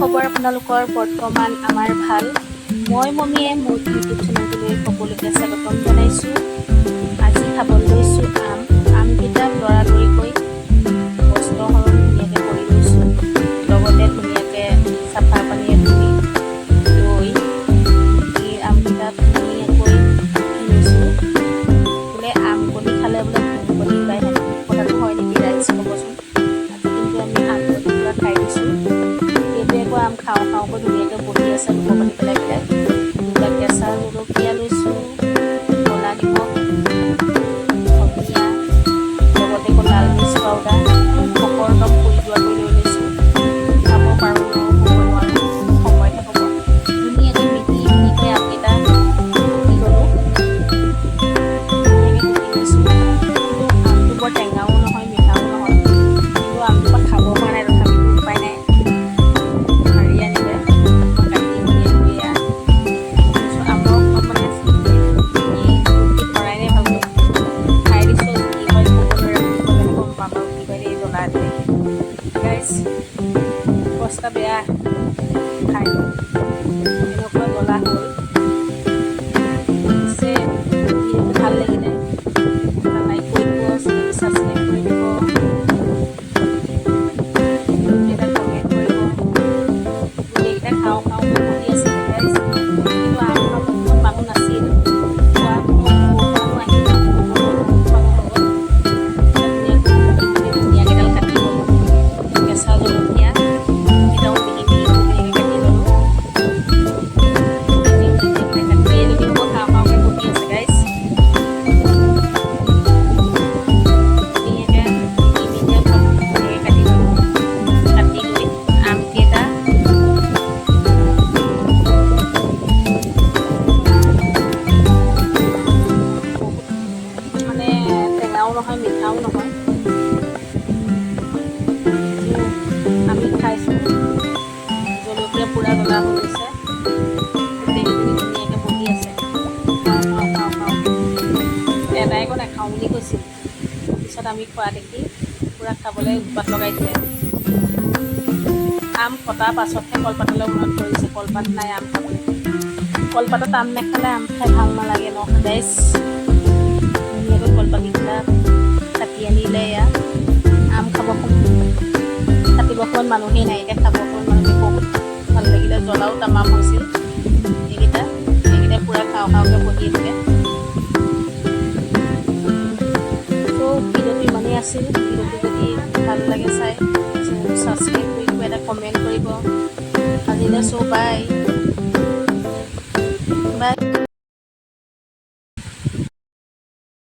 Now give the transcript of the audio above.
খবৰ আপোনালোকৰ? বৰ্তমান আমাৰ ভাল। মই মমিয়ে মোৰ ইউটিউব চেনেলটোলৈ সকলোকে স্বাগতম জনাইছোঁ। আজি খাবলৈ লৈছোঁ আমকেইটা লৰালৰিকৈ বস্ত্ৰহৰণ ধুনীয়াকৈ কৰি লৈছোঁ। লগতে ধুনীয়াকৈ চাফা পানীয়ে ধুই লৈ আমকেইটা ধুনীয়াকৈ লৈছোঁ। বোলে আম কলি খালে বোলে ভোক কলি ওলাই থাকে, কথাটো হয় নেকি ৰাইজ ক'বচোন? আজি কিন্তু আমি আম কলি পুৰা খাই দিছোঁ। আম খাওঁ খাওঁকৈ ধুনীয়াকৈ বহি আছে লোক পানী পেলাই পেলাই। দুটা কেঁচা জলকীয়া লৈছোঁ, ক'লা নিমখ, ধনিয়া, লগতে লাল মিৰ্চ পাউডাৰ, অকৰকম পুৰি যোৱাকৈ লৈ লৈছোঁ। খাব পাৰোঁ ক'ব নোৱাৰোঁ, সময়হে হ'ব। ধুনীয়াকৈ মিহি মিহিকৈ আমকেইটা কুটি ল'লোঁ। ধুনীয়াকৈ কুটি লৈছোঁ। আমটো বৰ টেঙাও নহয় মিঠাও নহয়, কিন্তু আমটোৰ পৰা খাব পৰা নাই, তথাপিতো উপায় নাই। অৱস্থা বেয়া, খাই এনেকুৱা জ্বলা হ'ল। পিছে ভিডিঅ'টো ভাল লাগিলে লাইক কৰি দিব, ছাবস্ক্ৰাইব কৰি দিব, এটা কমেণ্ট কৰিব। গোটেইকেইটা খাওঁ খাওঁ কৰি বহি আছিলে গাইজ, কিন্তু আম খাব মানুহ নাছিল। খোৱা মানুহ আহিল, ধুনীয়াকেইডাল কাটি ল'লোঁ। কেঁচা জলকীয়া নহয় মিঠাও নহয়, আমি খাইছোঁ। জলকীয়া পুৰা জ্বলা হৈ গৈছে, গোটেইখিনি ধুনীয়াকৈ বহি আছে। খাওঁ খাওঁ খাওঁ খাওঁ, এটাই আকৌ নাখাওঁ বুলি কৈছিল। পিছত আমি খোৱা দেখি পূৰা খাবলৈ উৎপাত লগাই দিলে। আম কটাৰ পাছতহে কলপাতলৈ মনত পৰিছে, কলপাত নাই আম খাবলৈ। কলপাতত আম নাখালে আম খাই ভাল নালাগে ন গাইজ। ধুনীয়াকৈ কলপাতকেইটা কাটি আনিলে। এয়া আম খাব কাটিব সময়ত মানুহেই নাই, এতিয়া খাব সময়ত মানুহে বহুত ভাল লাগিলে। জ্বলাও তামাম হৈছিল। এইকেইটা পূৰা খাওঁ খাওঁকৈ বহি থাকে। তো ভিডিঅ'টো ইমানেই আছিল। ভিডিঅ'টো যদি ভাল লাগে চাই চেনেলটো ছাবস্ক্ৰাইব কৰি দিব, এটা কমেণ্ট কৰিব। আজিলৈ বাই বাই।